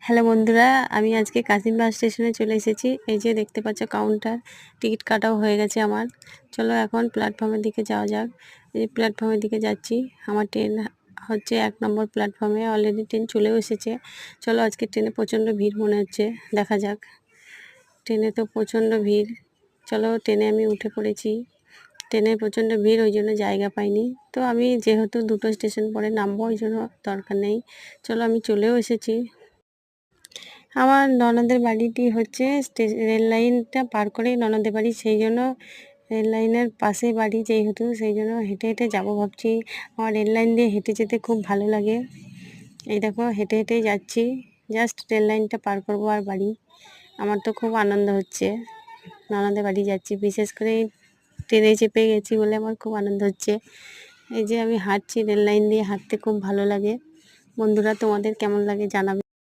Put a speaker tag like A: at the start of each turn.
A: Hello বন্ধুরা, আমি আজকে কাশিম বাস স্টেশনে চলে এসেছি। এই যে দেখতে পাচ্ছ কাউন্টার, টিকিট কাটাও হয়ে গেছে আমার। চলো এখন প্ল্যাটফর্মের দিকে যাওয়া যাক। এই প্ল্যাটফর্মের দিকে যাচ্ছি। আমার ট্রেন হচ্ছে 1 নম্বর প্ল্যাটফর্মে, অলরেডি ট্রেন চলেও এসেছে। চলো, আজকে ট্রেনে প্রচণ্ড ভিড় মনে হচ্ছে, দেখা যাক। ট্রেনে তো প্রচণ্ড ভিড়। চলো, ট্রেনে আমি উঠে পড়েছি। ট্রেনে প্রচণ্ড ভিড়, ওই জন্য জায়গা পাইনি। তো আমি যেহেতু 2টো স্টেশন পরে নামবো, ওই জন্য দরকার নেই। চলো, আমি চলেও এসেছি। আমার ননদের বাড়িটি হচ্ছে রেল লাইনটা পার করেই ননদের বাড়ি, সেই জন্য রেল লাইনের পাশে বাড়ি যেহেতু, সেই জন্য হেঁটে হেঁটে যাবো ভাবছি। আমার রেল লাইন দিয়ে হেঁটে যেতে খুব ভালো লাগে। এই দেখো, হেঁটে হেঁটেই যাচ্ছি, জাস্ট রেল লাইনটা পার করবো আর বাড়ি। আমার তো খুব আনন্দ হচ্ছে, ননদের বাড়ি যাচ্ছি। বিশেষ করে এই ট্রেনে চেপে গেছি বলে আমার খুব আনন্দ হচ্ছে। এই যে আমি হাঁটছি রেল লাইন দিয়ে, হাঁটতে খুব ভালো লাগে। বন্ধুরা, তোমাদের কেমন লাগে জানাবে।